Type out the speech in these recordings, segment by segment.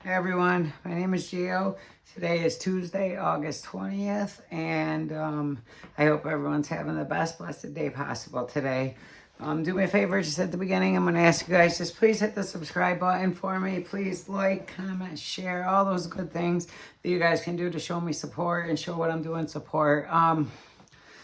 Hey everyone, my name is Gio. Today is Tuesday, August 20th, and I hope everyone's having the best blessed day possible today. Do me a favor, just at the beginning, I'm going to ask you guys, just please hit the subscribe button for me. Please like, comment, share, all those good things that you guys can do to show me support and show what I'm doing support.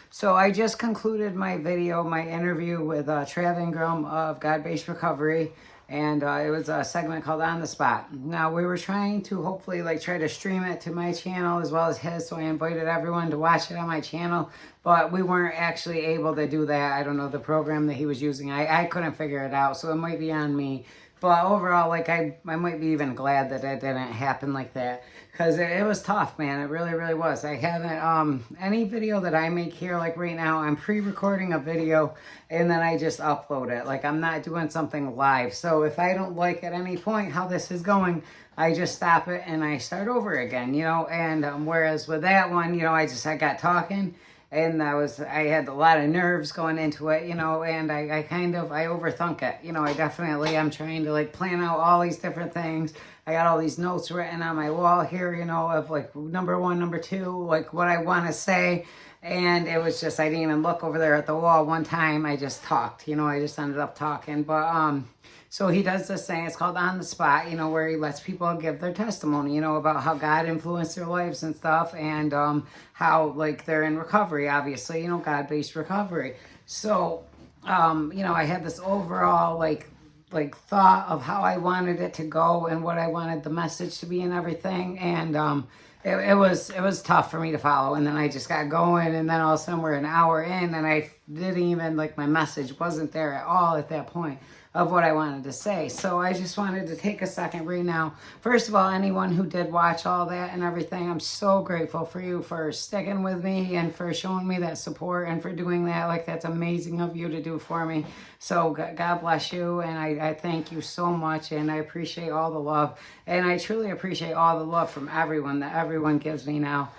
So I just concluded my video, my interview with Trav Ingram of God-Based Recovery, and it was a segment called On the Spot. Now we were trying to hopefully try to stream it to my channel as well as his, so I invited everyone to watch it on my channel, but we weren't actually able to do that. I don't know the program that he was using. I couldn't figure it out, so it might be on me. But overall, I might be even glad that it didn't happen like that, because it was tough, man. It really, really was. I haven't, any video that I make here, like right now, I'm pre-recording a video and then I just upload it. I'm not doing something live. So if I don't like at any point how this is going, I just stop it and I start over again, and whereas with that one, I got talking. And I had a lot of nerves going into it, and I overthunk it. I'm trying to plan out all these different things. I got all these notes written on my wall here, of number one, number two, what I want to say. And it was just, I didn't even look over there at the wall one time. I just talked, I just ended up talking. But, so he does this thing, it's called On the Spot, where he lets people give their testimony, about how God influenced their lives and stuff, and how, they're in recovery, obviously, God-based recovery. So, I had this overall, thought of how I wanted it to go and what I wanted the message to be and everything, and it was tough for me to follow. And then I just got going, and then all of a sudden we're an hour in, and I didn't even, my message wasn't there at all at that point of what I wanted to say. So I just wanted to take a second right now. First of all, anyone who did watch all that and everything, I'm so grateful for you for sticking with me and for showing me that support and for doing that. That's amazing of you to do for me. So God bless you, and I thank you so much, and I appreciate all the love, and I truly appreciate all the love from everyone that everyone gives me now.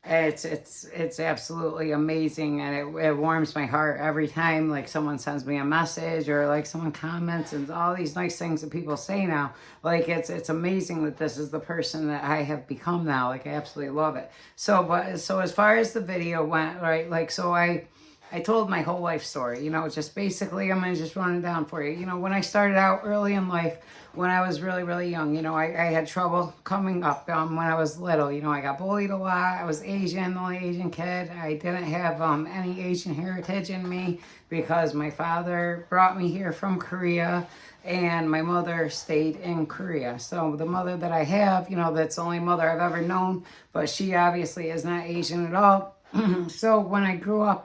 It's absolutely amazing, and it warms my heart every time someone sends me a message or someone comments, and all these nice things that people say now. It's amazing that this is the person that I have become now. I absolutely love it. So as far as the video went, right, so I told my whole life story, just basically, I'm going to just run it down for you. When I started out early in life, when I was really, really young, I had trouble coming up when I was little. I got bullied a lot. I was Asian, the only Asian kid. I didn't have any Asian heritage in me because my father brought me here from Korea and my mother stayed in Korea. So the mother that I have, that's the only mother I've ever known, but she obviously is not Asian at all. So when I grew up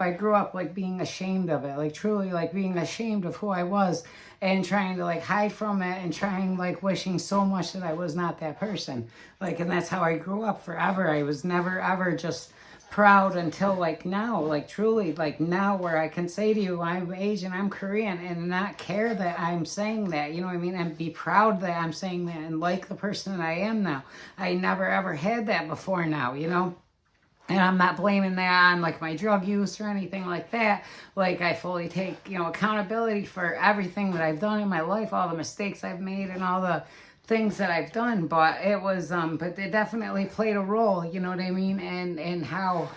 being ashamed of it, truly being ashamed of who I was and trying to hide from it and trying wishing so much that I was not that person. And that's how I grew up forever. I was never ever just proud until now, truly now where I can say to you, I'm Asian, I'm Korean, and not care that I'm saying that, you know what I mean? And be proud that I'm saying that and like the person that I am now. I never ever had that before now, And I'm not blaming that on my drug use or anything like that. I fully take, accountability for everything that I've done in my life, all the mistakes I've made and all the things that I've done. But it was, but they definitely played a role, you know what I mean? And how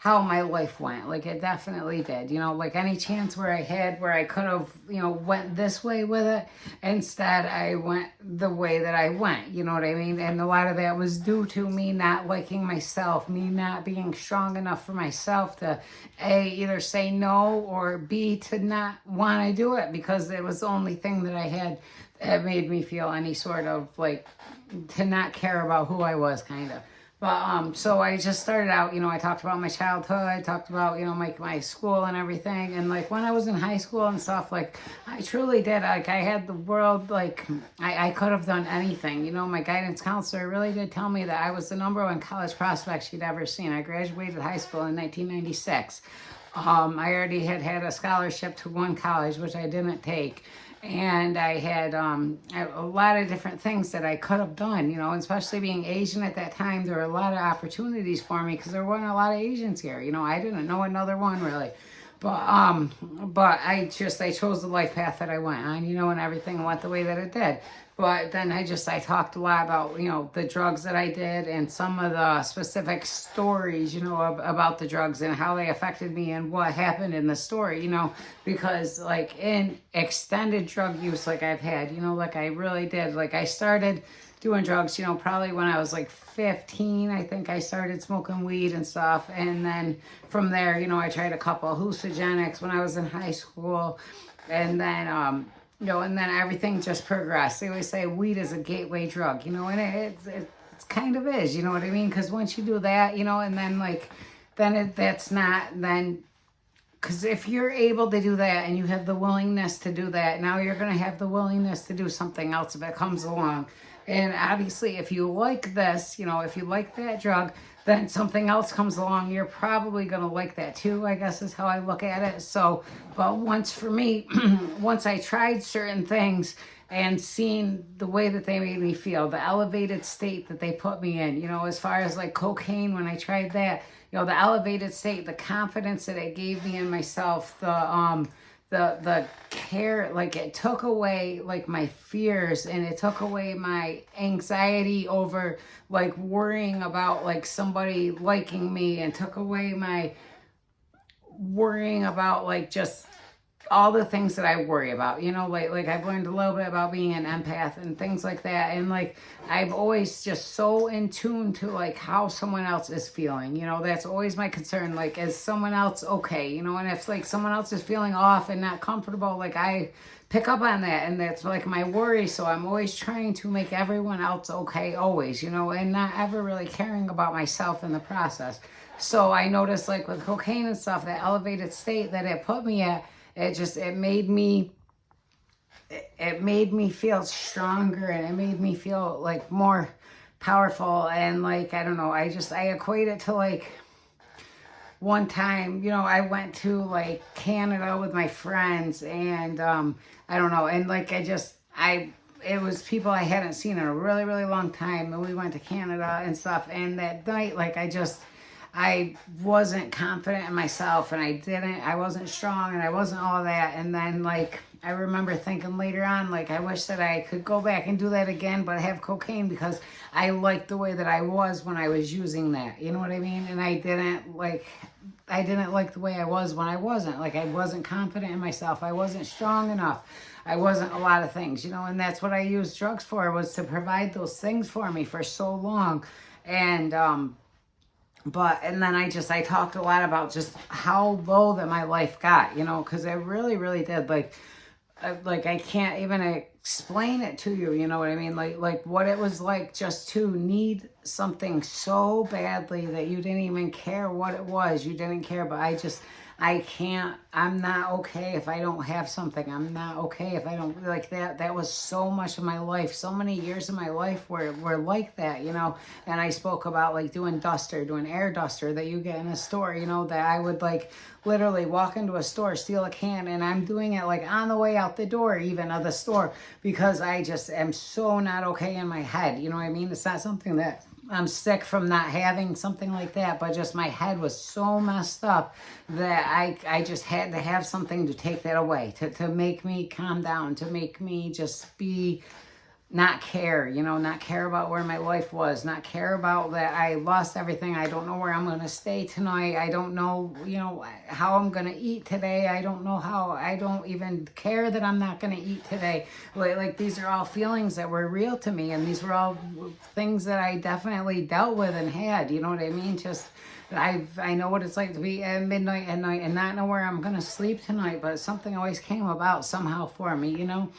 my life went. It definitely did. Any chance where I had, where I could have, went this way with it, instead I went the way that I went, you know what I mean? And a lot of that was due to me not liking myself, me not being strong enough for myself to A, either say no, or B, to not want to do it, because it was the only thing that I had that made me feel any sort of to not care about who I was, kind of. But, so I just started out, I talked about my childhood, I talked about, my school and everything, and, when I was in high school and stuff, I truly did, I had the world, I could have done anything, my guidance counselor really did tell me that I was the #1 college prospect she'd ever seen. I graduated high school in 1996. I already had a scholarship to one college, which I didn't take. And I had a lot of different things that I could have done, especially being Asian at that time. There were a lot of opportunities for me because there weren't a lot of Asians here. I didn't know another one really. But I chose the life path that I went on, and everything went the way that it did. But then I talked a lot about, the drugs that I did and some of the specific stories, about the drugs and how they affected me and what happened in the story, because like in extended drug use, like I've had, like I really did, like I started doing drugs, probably when I was like 15, I think I started smoking weed and stuff. And then from there, I tried a couple of hallucinogenics when I was in high school. And then, and then everything just progressed. They always say weed is a gateway drug, and it kind of is, you know what I mean? Because once you do that, and then like, that's not, then, because if you're able to do that and you have the willingness to do that, now you're going to have the willingness to do something else if it comes along. And obviously, if you like this, if you like that drug, then something else comes along, you're probably going to like that too, I guess is how I look at it. So, but once for me, once I tried certain things and seen the way that they made me feel, the elevated state that they put me in, as far as like cocaine, when I tried that, the elevated state, the confidence that it gave me in myself, the care, like it took away like my fears and it took away my anxiety over like worrying about like somebody liking me, and took away my worrying about like just all the things that I worry about, like I've learned a little bit about being an empath and things like that. And like, I've always just so in tune to like how someone else is feeling, that's always my concern. Like, is someone else okay? And if like someone else is feeling off and not comfortable, like I pick up on that, and that's like my worry. So I'm always trying to make everyone else okay, always, and not ever really caring about myself in the process. So I noticed like with cocaine and stuff, that elevated state that it put me at, it made me feel stronger, and it made me feel like more powerful. And like, I don't know, I equate it to like one time, I went to like Canada with my friends, and I don't know, and like it was people I hadn't seen in a really, really long time, and we went to Canada and stuff. And that night, like I wasn't confident in myself, and I wasn't strong, and I wasn't all that. And then like, I remember thinking later on, like, I wish that I could go back and do that again, but have cocaine, because I liked the way that I was when I was using that. You know what I mean? And I didn't like the way I was when I wasn't. Like, I wasn't confident in myself. I wasn't strong enough. I wasn't a lot of things, and that's what I used drugs for, was to provide those things for me for so long. And, and then I talked a lot about just how low that my life got, because it really, really did. Like I can't even explain it to you, you know what I mean? Like what it was like just to need something so badly that you didn't even care what it was. You didn't care, but I'm not okay if I don't have something. I'm not okay if I don't, like that. That was so much of my life. So many years of my life were like that, and I spoke about like doing air duster that you get in a store, that I would like literally walk into a store, steal a can, and I'm doing it like on the way out the door even of the store, because I just am so not okay in my head. You know what I mean? It's not something that I'm sick from not having something like that, but just my head was so messed up that I just had to have something to take that away, to make me calm down, to make me just be, not care, not care about where my life was, not care about that I lost everything. I don't know where I'm going to stay tonight. I don't know, how I'm going to eat today. I don't even care that I'm not going to eat today. Like these are all feelings that were real to me. And these were all things that I definitely dealt with and had, you know what I mean? Just, I know what it's like to be at midnight at night and not know where I'm going to sleep tonight, but something always came about somehow for me, and,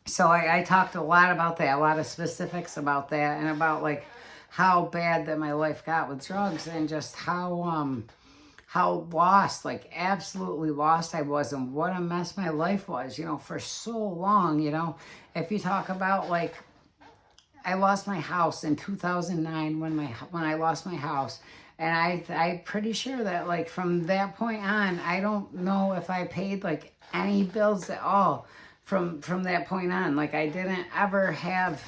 so I talked a lot about that, a lot of specifics about that, and about like how bad that my life got with drugs, and just how lost, like absolutely lost I was, and what a mess my life was, for so long. If you talk about like, I lost my house in 2009 when I lost my house. And I'm pretty sure that like from that point on, I don't know if I paid like any bills at all from that point on. Like I didn't ever have,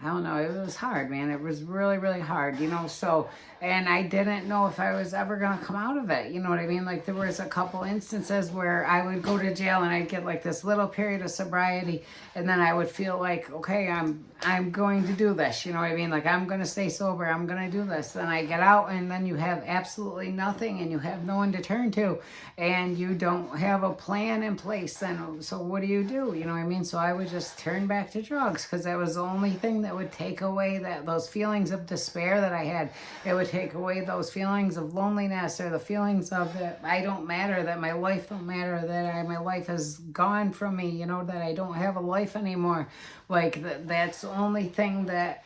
I don't know, it was hard, man. It was really, really hard, so, and I didn't know if I was ever going to come out of it, you know what I mean? Like, there was a couple instances where I would go to jail and I'd get like this little period of sobriety, and then I would feel like, okay, I'm going to do this, you know what I mean? Like, I'm going to stay sober, I'm going to do this. Then I get out, and then you have absolutely nothing, and you have no one to turn to, and you don't have a plan in place. Then, so what do? You know what I mean? So I would just turn back to drugs, because that was the only thing that would take away those feelings of despair that I had. It would take away those feelings of loneliness, or the feelings of that I don't matter, that my life don't matter, that my life is gone from me, that I don't have a life anymore. Like, that's the only thing that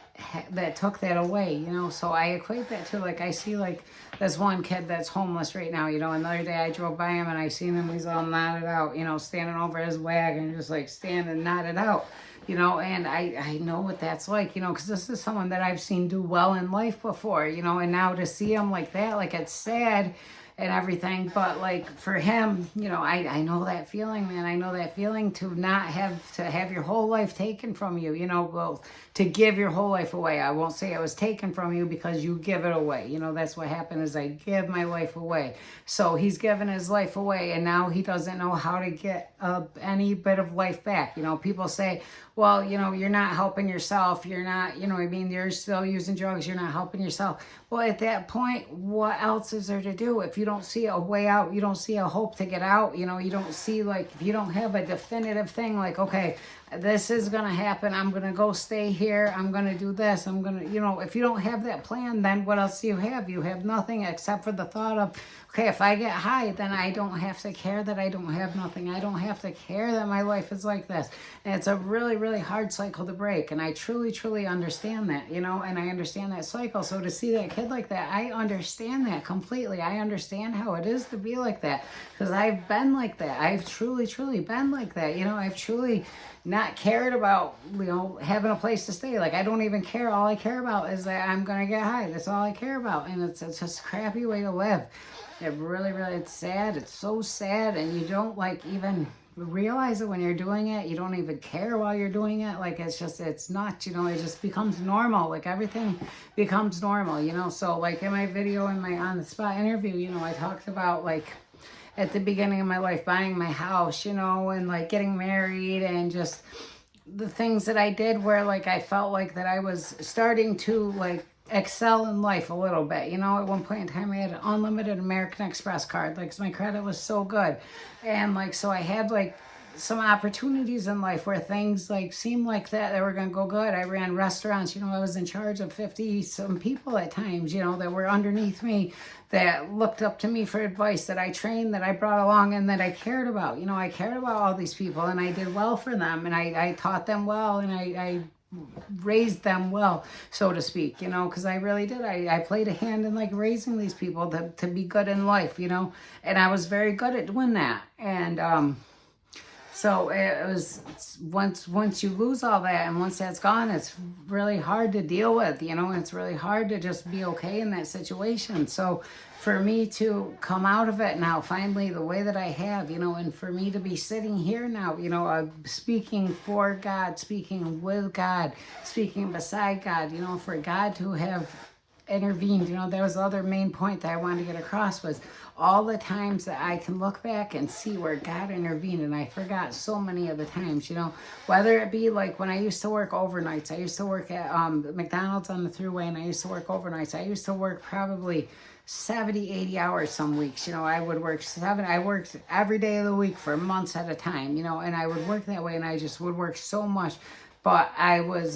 took that away, so I equate that to, like, I see like this one kid that's homeless right now, and the other day I drove by him and I seen him, he's all knotted out, standing over his wagon, just like standing knotted out, and I know what that's like, because this is someone that I've seen do well in life before, and now to see him like that, like, it's sad and everything, but like for him, I know that feeling, man. I know that feeling to not have your whole life taken from you, well, to give your whole life away. I won't say it was taken from you, because you give it away. That's what happened, is I give my life away. So he's given his life away, and now he doesn't know how to get any bit of life back. People say, well, you're not helping yourself. You're not, you're still using drugs. You're not helping yourself. Well, at that point, what else is there to do? If you don't see a way out, you don't see a hope to get out, you don't see, like, if you don't have a definitive thing, like, okay, this is going to happen, I'm going to go stay here, I'm going to do this, I'm going to, if you don't have that plan, then what else do you have? You have nothing except for the thought of, okay, if I get high, then I don't have to care that I don't have nothing. I don't have to care that my life is like this. And it's a really, really hard cycle to break. And I truly, truly understand that, and I understand that cycle. So to see that kid like that, I understand that completely. I understand how it is to be like that, because I've been like that. I've truly, truly been like that. I've truly not cared about, having a place to stay. Like, I don't even care. All I care about is that I'm going to get high. That's all I care about. And it's just a crappy way to live. It really, really, it's sad. It's so sad. And you don't, like, even realize it when you're doing it. You don't even care while you're doing it. Like, it's not, it just becomes normal. Like, everything becomes normal, So, like, in my video, in my on the spot interview, I talked about, like, at the beginning of my life, buying my house, and like getting married, and just the things that I did where, like, I felt like that I was starting to, like, excel in life a little bit. At one point in time, I had an unlimited American Express card. Like, my credit was so good. And, like, so I had, like, some opportunities in life where things, like, seemed like that they were going to go good. I ran restaurants, I was in charge of 50 some people at times, that were underneath me, that looked up to me for advice, that I trained, that I brought along, and that I cared about. I cared about all these people, and I did well for them, and I taught them well, and I raised them well, so to speak, because I really did. I played a hand in, like, raising these people to be good in life, and I was very good at doing that. And so it was, once you lose all that, and once that's gone, it's really hard to deal with, and it's really hard to just be okay in that situation. So for me to come out of it now, finally, the way that I have, and for me to be sitting here now, speaking for God, speaking with God, speaking beside God, for God to have intervened, that was the other main point that I wanted to get across, was all the times that I can look back and see where God intervened. And I forgot so many of the times, whether it be like when I used to work overnights. I used to work at McDonald's on the thruway, and I used to work overnights. I used to work probably 70, 80 hours some weeks. I would work I worked every day of the week for months at a time, and I would work that way, and I just would work so much. But I was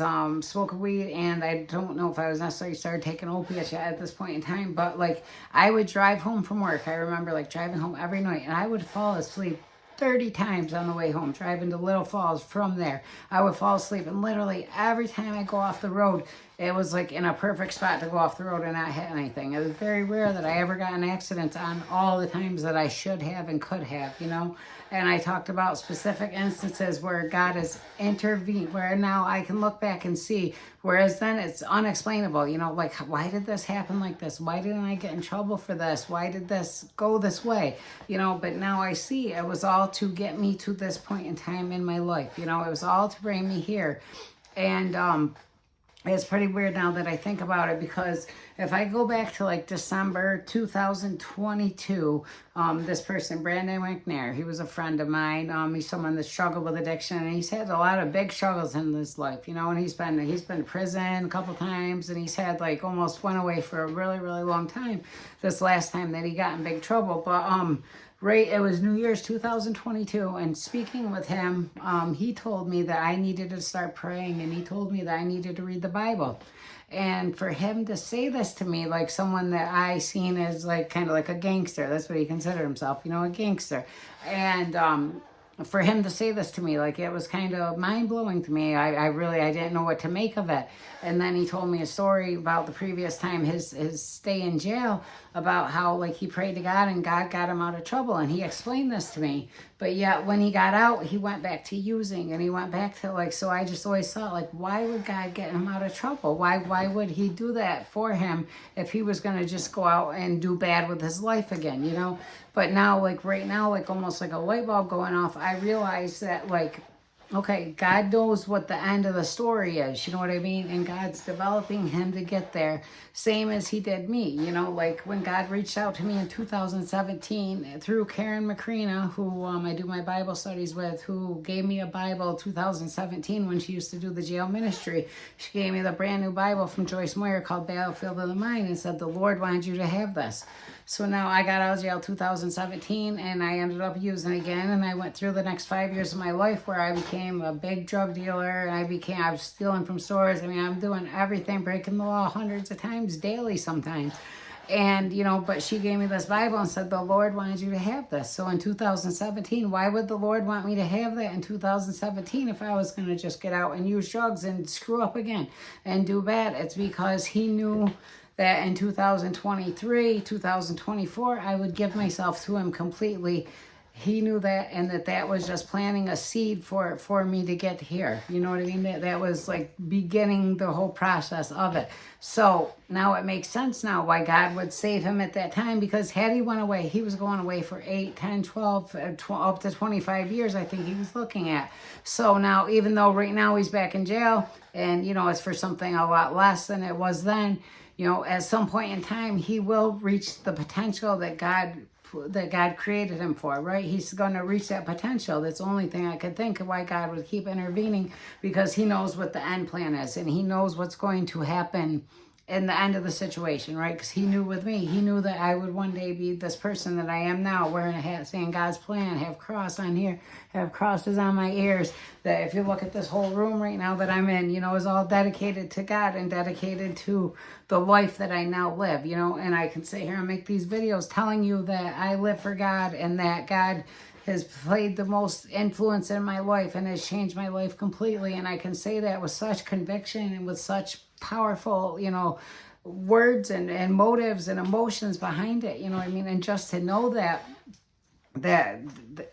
smoking weed, and I don't know if I was necessarily started taking opiates yet at this point in time. But, like, I would drive home from work. I remember, like, driving home every night, and I would fall asleep 30 times on the way home, driving to Little Falls from there. I would fall asleep, and literally every time I go off the road, it was like in a perfect spot to go off the road and not hit anything. It was very rare that I ever got in accidents on all the times that I should have and could have, And I talked about specific instances where God has intervened, where now I can look back and see, whereas then it's unexplainable, like, why did this happen like this? Why didn't I get in trouble for this? Why did this go this way? But now I see it was all to get me to this point in time in my life. It was all to bring me here. And It's pretty weird now that I think about it, because if I go back to like December 2022, this person, Brandon McNair, he was a friend of mine. He's someone that struggled with addiction, and he's had a lot of big struggles in his life, you know, and he's been to prison a couple times, and he's had like almost went away for a really, really long time this last time that he got in big trouble. But right, it was New Year's 2022, and speaking with him, he told me that I needed to start praying, and he told me that I needed to read the Bible. And for him to say this to me, like someone that I seen as like kind of like a gangster, that's what he considered himself, you know, a gangster. And for him to say this to me, like, it was kind of mind-blowing to me. I didn't know what to make of it. And then he told me a story about the previous time, his stay in jail, about how like he prayed to God and God got him out of trouble, and he explained this to me. But yet when he got out, he went back to using, and he went back to like, so I just always thought, like, why would God get him out of trouble? Why would he do that for him if he was going to just go out and do bad with his life again, you know? But now, like right now, like almost like a light bulb going off, I realize that like, okay, God knows what the end of the story is, you know what I mean? And God's developing him to get there, same as he did me, you know, like when God reached out to me in 2017 through Karen Macrina, who I do my Bible studies with, who gave me a Bible 2017 when she used to do the jail ministry. She gave me the brand new Bible from Joyce Meyer called Battlefield of the Mind, and said, the Lord wanted you to have this. So now I got out of jail 2017, and I ended up using it again, and I went through the next 5 years of my life where I became a big drug dealer, and I was stealing from stores. I mean, I'm doing everything, breaking the law hundreds of times daily sometimes. And, you know, but she gave me this Bible and said, the Lord wanted you to have this. So in 2017, why would the Lord want me to have that in 2017 if I was going to just get out and use drugs and screw up again and do bad? It's because he knew that in 2023, 2024, I would give myself to him completely. He knew that, and that was just planting a seed for me to get here. You know what I mean? That was like beginning the whole process of it. So now it makes sense now why God would save him at that time, because had he went away, he was going away for 8, 10, 12, up to 25 years, I think he was looking at. So now, even though right now he's back in jail, and, you know, it's for something a lot less than it was then, you know, at some point in time, he will reach the potential that God created him for, right? He's going to reach that potential. That's the only thing I could think of why God would keep intervening, because he knows what the end plan is, and he knows what's going to happen in the end of the situation, right? Because he knew with me, he knew that I would one day be this person that I am now, wearing a hat saying God's plan, have cross on here, have crosses on my ears. That if you look at this whole room right now that I'm in, you know, is all dedicated to God and dedicated to the life that I now live, you know. And I can sit here and make these videos telling you that I live for God, and that God has played the most influence in my life and has changed my life completely. And I can say that with such conviction and with such powerful, you know, words and motives and emotions behind it, you know what I mean? And just to know that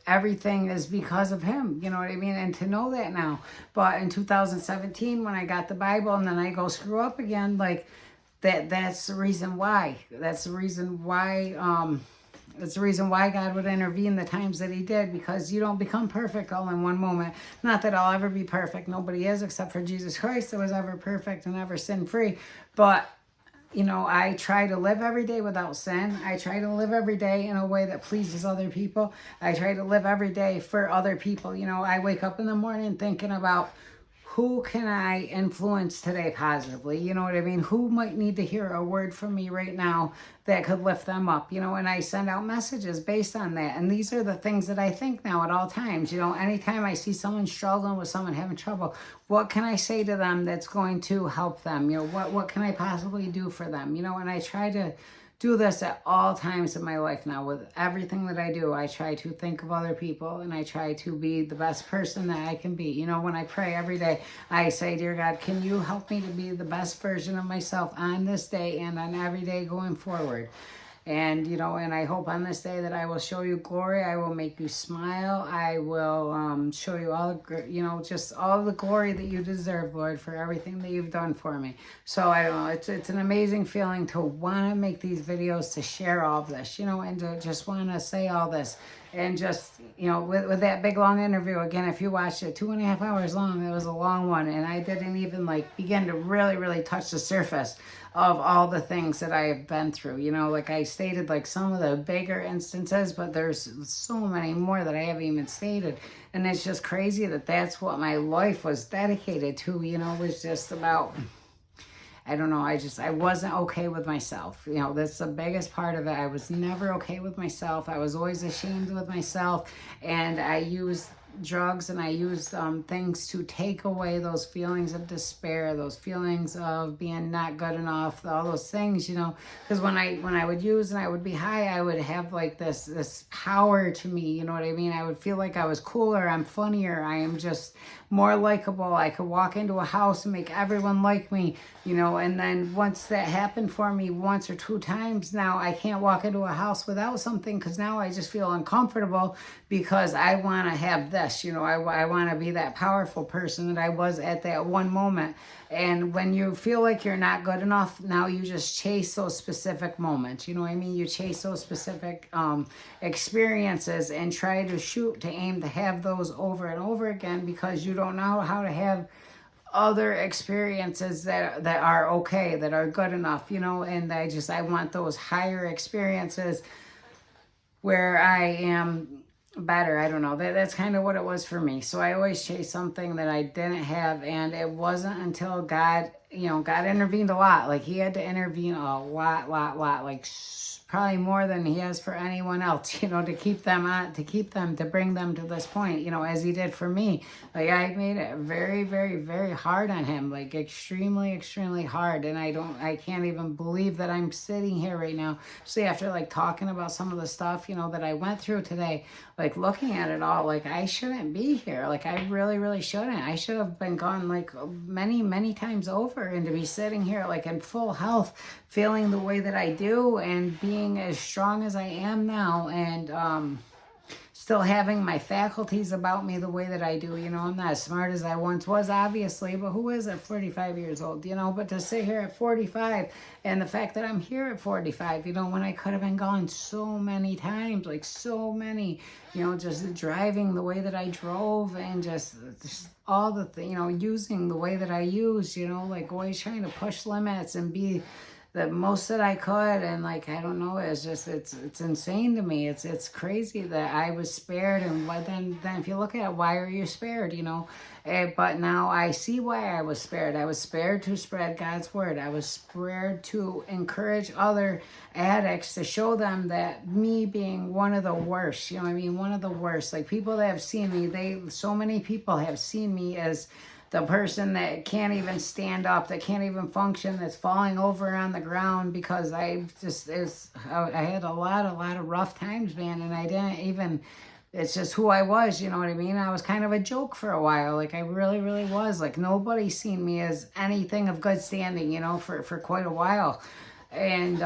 everything is because of him, you know what I mean? And to know that now. But in 2017, when I got the Bible and then I go screw up again, like that's the reason why. That's the reason why God would intervene the times that he did, because you don't become perfect all in one moment. Not that I'll ever be perfect. Nobody is, except for Jesus Christ that was ever perfect and ever sin-free. But, you know, I try to live every day without sin. I try to live every day in a way that pleases other people. I try to live every day for other people. You know, I wake up in the morning thinking about, who can I influence today positively? You know what I mean? Who might need to hear a word from me right now that could lift them up? You know, and I send out messages based on that. And these are the things that I think now at all times. You know, anytime I see someone struggling with someone having trouble, what can I say to them that's going to help them? You know, what can I possibly do for them? You know, and I try to do this at all times in my life now. With everything that I do, I try to think of other people, and I try to be the best person that I can be. You know, when I pray every day, I say, dear God, can you help me to be the best version of myself on this day and on every day going forward? And, you know, and I hope on this day that I will show you glory. I will make you smile. I will show you all, you know, just all the glory that you deserve, Lord, for everything that you've done for me. So I don't know, it's an amazing feeling to want to make these videos, to share all of this, you know, and to just want to say all this. And just, you know, with that big long interview, again, if you watched it, 2.5 hours long, it was a long one. And I didn't even like begin to really, really touch the surface of all the things that I have been through. You know, like I stated like some of the bigger instances, but there's so many more that I haven't even stated. And it's just crazy that that's what my life was dedicated to, you know, was just about, I don't know, I wasn't okay with myself. You know, that's the biggest part of it. I was never okay with myself. I was always ashamed with myself. And I used drugs and I used things to take away those feelings of despair, those feelings of being not good enough, all those things, you know, because when I would use and I would be high, I would have like this power to me, you know what I mean? I would feel like I was cooler, I'm funnier, I am just more likable. I could walk into a house and make everyone like me, you know, and then once that happened for me once or two times, now I can't walk into a house without something because now I just feel uncomfortable because I want to have this, you know, I want to be that powerful person that I was at that one moment. And when you feel like you're not good enough, now you just chase those specific moments. You know what I mean? You chase those specific experiences and try to shoot, to aim to have those over and over again because you don't know how to have other experiences that are okay, that are good enough, you know. And I want those higher experiences where I am better. I don't know. That's kind of what it was for me. So I always chased something that I didn't have, and it wasn't until God, you know, God intervened a lot. Like he had to intervene a lot, like probably more than he has for anyone else, you know, to keep them on, to bring them to this point, you know, as he did for me. Like I made it very, very, very hard on him, like extremely, extremely hard. And I can't even believe that I'm sitting here right now. See, after like talking about some of the stuff, you know, that I went through today, like looking at it all, like I shouldn't be here. Like I really, really shouldn't. I should have been gone like many, many times over, and to be sitting here like in full health, feeling the way that I do and being as strong as I am now, and still having my faculties about me the way that I do. You know, I'm not as smart as I once was, obviously, but who is at 45 years old, you know? But to sit here at 45, and the fact that I'm here at 45, you know, when I could have been gone so many times, like so many, you know, just driving the way that I drove, and just all the things, you know, using the way that I use, you know, like always trying to push limits and be the most that I could. And like, I don't know, it's just, it's insane to me. It's crazy that I was spared. And then if you look at it, why are you spared, you know? But now I see why I was spared. I was spared to spread God's word. I was spared to encourage other addicts, to show them that me being one of the worst, you know what I mean? One of the worst, like people that have seen me, so many people have seen me as the person that can't even stand up, that can't even function, that's falling over on the ground because I had a lot of rough times, man, and I didn't even, it's just who I was, you know what I mean? I was kind of a joke for a while, like I really, really was. Like nobody seen me as anything of good standing, you know, for quite a while. And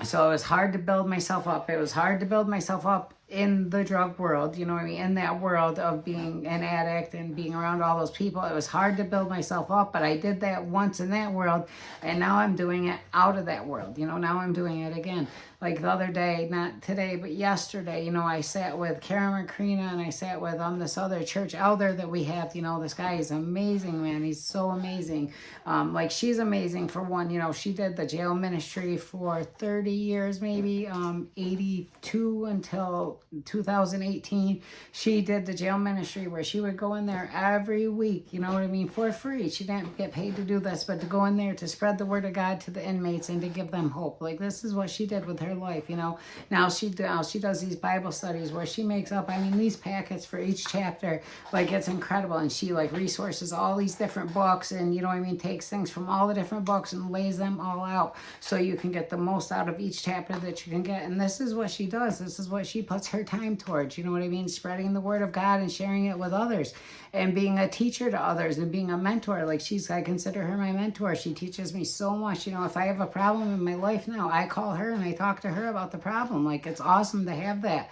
so it was hard to build myself up. It was hard to build myself up in the drug world, you know what I mean? In that world of being an addict and being around all those people, it was hard to build myself up, but I did that once in that world, and now I'm doing it out of that world, you know, now I'm doing it again. Like the other day, not today, but yesterday, you know, I sat with Karen McCreena, and I sat with this other church elder that we have. You know, this guy is amazing, man. He's so amazing. Like she's amazing for one, you know, she did the jail ministry for 30 years, maybe, 82 until 2018. She did the jail ministry where she would go in there every week, you know what I mean, for free. She didn't get paid to do this, but to go in there to spread the word of God to the inmates and to give them hope. Like this is what she did with her life, you know. Now she does these Bible studies where she makes up, I mean, these packets for each chapter, like it's incredible. And she like resources all these different books, and you know what I mean, takes things from all the different books and lays them all out so you can get the most out of each chapter that you can get. And this is what she does. This is what she puts her time towards, you know what I mean, spreading the word of God and sharing it with others and being a teacher to others and being a mentor. Like I consider her my mentor. She teaches me so much. You know, if I have a problem in my life now, I call her and I talk to her about the problem. Like it's awesome to have that.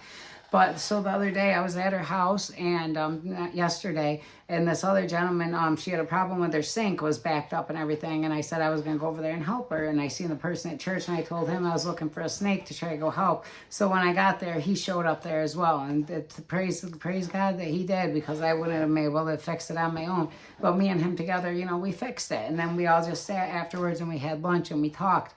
But so the other day I was at her house, and yesterday, and this other gentleman, she had a problem with her sink was backed up and everything, and I said I was going to go over there and help her, and I seen the person at church, and I told him I was looking for a snake to try to go help. So when I got there, he showed up there as well, and praise God that he did, because I wouldn't have been able to fix it on my own. But me and him together, we fixed it, and then we all just sat afterwards and we had lunch and we talked.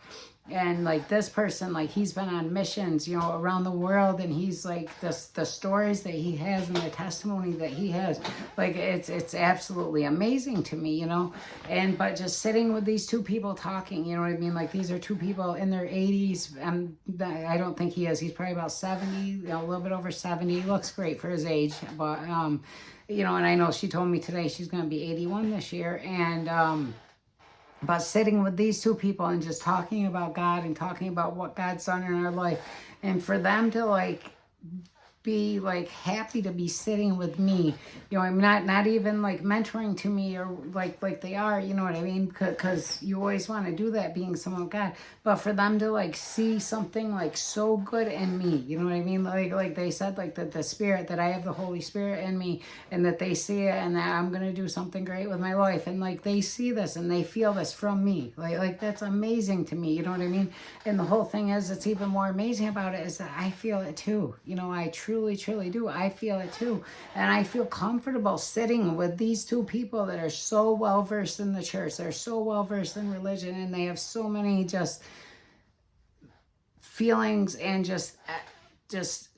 And like this person, like he's been on missions, around the world, and he's like the stories that he has and the testimony that he has, like it's absolutely amazing to me, but just sitting with these two people talking, you know what I mean? Like these are two people in their 80s, and I don't think he is. He's probably about 70, a little bit over 70. He looks great for his age, but and I know she told me today she's going to be 81 this year, and but sitting with these two people and just talking about God and talking about what God's done in our life, and for them to like be like happy to be sitting with me, I'm not even like mentoring to me, or like they are, you know what I mean? Because you always want to do that, being someone with God, but for them to like see something like so good in me, you know what I mean? Like they said, like the Spirit, that I have the Holy Spirit in me, and that they see it, and that I'm gonna do something great with my life, and like they see this and they feel this from me, like that's amazing to me, you know what I mean? And the whole thing is, it's even more amazing about it is that I feel it too, I truly do. I feel it too. And I feel comfortable sitting with these two people that are so well versed in the church. They're so well versed in religion, and they have so many just feelings and just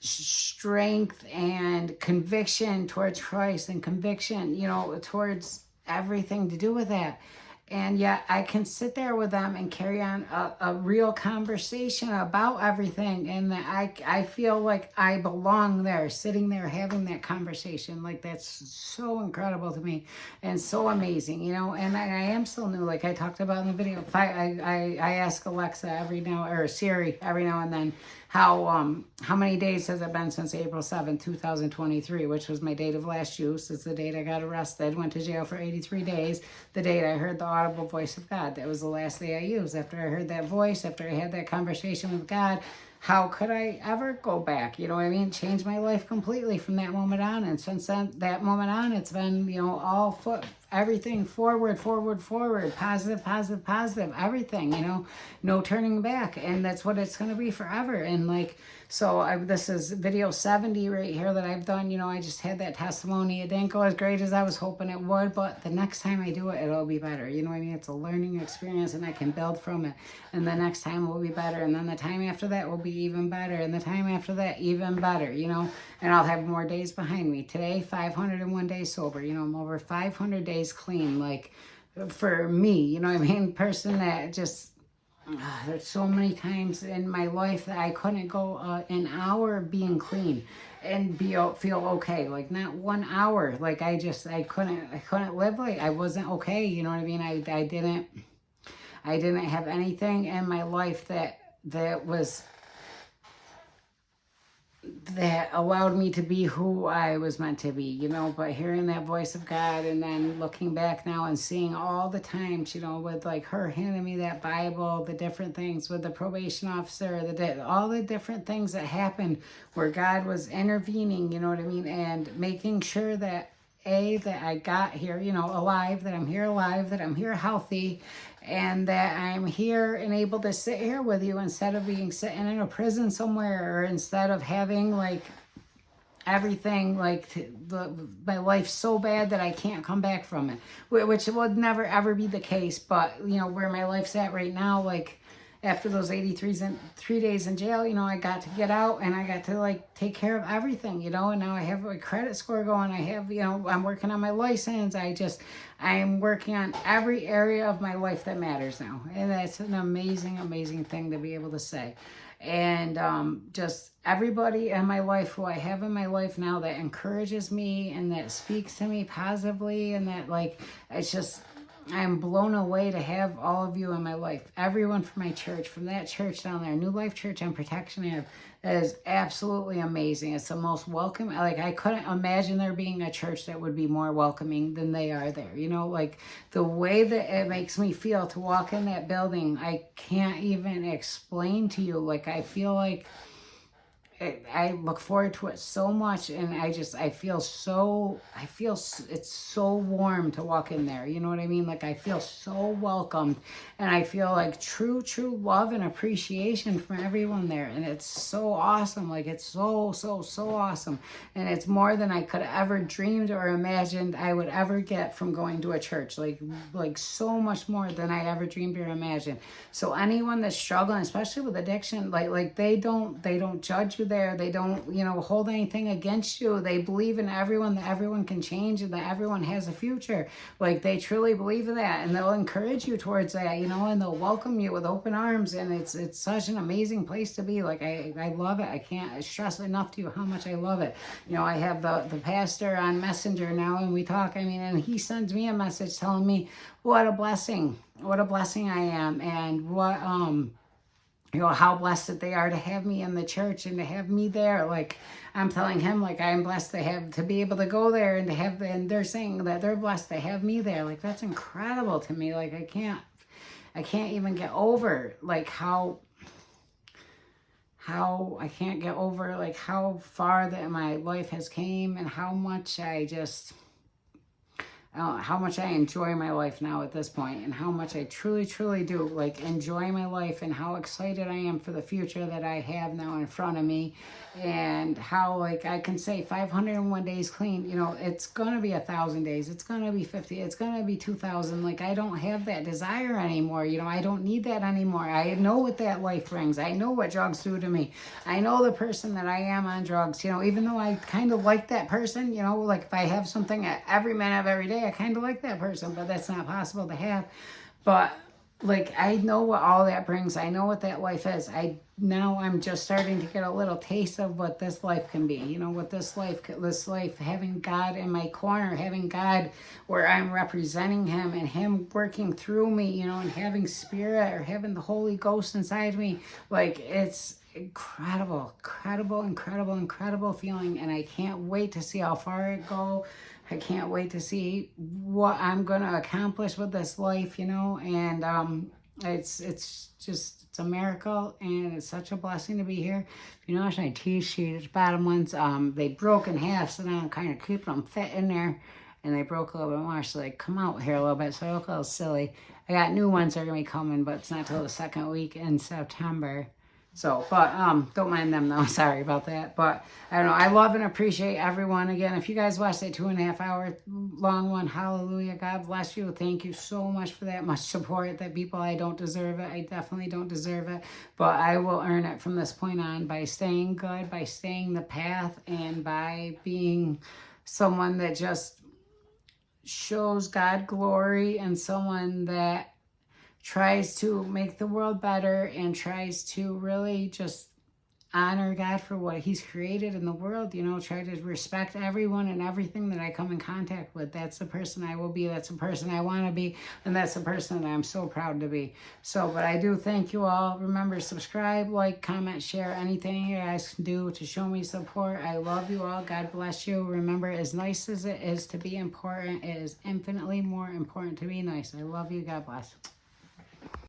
strength and conviction towards Christ, and conviction, towards everything to do with that. And yet I can sit there with them and carry on a real conversation about everything. And I feel like I belong there, sitting there, having that conversation. Like, that's so incredible to me and so amazing, And I am still new, like I talked about in the video. I ask Alexa or Siri every now and then, how many days has it been since April 7th, 2023, which was my date of last use. It's the date I got arrested, went to jail for 83 days, the date I heard the audible voice of God. That was the last day I used. After I heard that voice, after I had that conversation with God, how could I ever go back? You know what I mean? Change my life completely from that moment on. And since that moment on, it's been, everything forward, positive, everything, no turning back. And that's what it's going to be forever. And this is video 70 right here that I've done. I just had that testimony. It didn't go as great as I was hoping it would, but the next time I do it, it'll be better. You know what I mean? It's a learning experience, and I can build from it. And the next time will be better. And then the time after that will be even better. And the time after that, even better, and I'll have more days behind me. Today, 501 days sober. I'm over 500 days clean. Like, for me, you know what I mean? Person that just, there's so many times in my life that I couldn't go an hour being clean and feel okay. Like, not 1 hour. Like, I couldn't live like I wasn't okay. You know what I mean? I didn't have anything in my life that allowed me to be who I was meant to be, but hearing that voice of God, and then looking back now and seeing all the times, with like her handing me that Bible, the different things with the probation officer, all the different things that happened where God was intervening, you know what I mean? And making sure that that I got here, alive, that I'm here alive, that I'm here healthy, and that I'm here and able to sit here with you instead of sitting in a prison somewhere, or instead of having like everything, like my life so bad that I can't come back from it, which would never ever be the case. But where my life's at right now, like after those 3 days in jail, I got to get out, and I got to like take care of everything, and now I have a credit score going. I have, I'm working on my license. I'm working on every area of my life that matters now. And that's an amazing, amazing thing to be able to say. And just everybody in my life, who I have in my life now, that encourages me and that speaks to me positively, and that like, it's just, I'm blown away to have all of you in my life. Everyone from my church, from that church down there, New Life Church on Protection Ave, that is absolutely amazing. It's the most welcome. Like, I couldn't imagine there being a church that would be more welcoming than they are there. Like the way that it makes me feel to walk in that building, I can't even explain to you. Like, I feel like I look forward to it so much, and I feel it's so warm to walk in there. You know what I mean? Like I feel so welcomed, and I feel like true love and appreciation from everyone there, and it's so awesome. Like it's so awesome, and it's more than I could ever dreamed or imagined I would ever get from going to a church. Like so much more than I ever dreamed or imagined. So anyone that's struggling, especially with addiction, like they don't judge you there. They don't, hold anything against you. They believe in everyone, that everyone can change and that everyone has a future. Like they truly believe in that, and they'll encourage you towards that, and they'll welcome you with open arms. And it's such an amazing place to be. Like I love it. I can't stress enough to you how much I love it. I have the pastor on Messenger now, and we talk. And he sends me a message telling me what a blessing I am, and what how blessed that they are to have me in the church and to have me there. Like I'm telling him, like I'm blessed to be able to go there and they're saying that they're blessed to have me there. Like that's incredible to me. Like I can't even get over like how I can't get over like how far that my life has came, and how much how much I enjoy my life now at this point, and how much I truly do like enjoy my life, and how excited I am for the future that I have now in front of me, and how like I can say 501 days clean. It's gonna be 1,000 days, it's gonna be 50, it's gonna be 2,000. Like I don't have that desire anymore. I don't need that anymore. I know what that life brings. I know what drugs do to me. I know the person that I am on drugs. Even though I kind of like that person, like if I have something at every minute of every day, I kind of like that person, but that's not possible to have. But like I know what all that brings. I know what that life is. I'm just starting to get a little taste of what this life can be. What this life, having God in my corner, having God where I'm representing him and him working through me, and having spirit or having the Holy Ghost inside me. Like it's incredible feeling, and I can't wait to see how far it go. I can't wait to see what I'm gonna accomplish with this life, and it's a miracle, and it's such a blessing to be here. If you notice my t-shirts, bottom ones, they broke in half, so now I'm kind of keeping them fit in there, and they broke a little bit more, so they come out here a little bit, so I look a little silly. I got new ones that are gonna be coming, but it's not till the second week in September. So, but don't mind them though. Sorry about that. But I don't know. I love and appreciate everyone. Again, if you guys watched that 2.5 hour long one, hallelujah. God bless you. Thank you so much for that much support. That people, I don't deserve it. I definitely don't deserve it. But I will earn it from this point on by staying good, by staying the path, and by being someone that just shows God glory, and someone that tries to make the world better, and tries to really just honor God for what he's created in the world. Try to respect everyone and everything that I come in contact with. That's the person I will be. That's the person I want to be. And that's the person that I'm so proud to be. So, but I do thank you all. Remember, subscribe, like, comment, share, anything you guys can do to show me support. I love you all. God bless you. Remember, as nice as it is to be important, it is infinitely more important to be nice. I love you. God bless.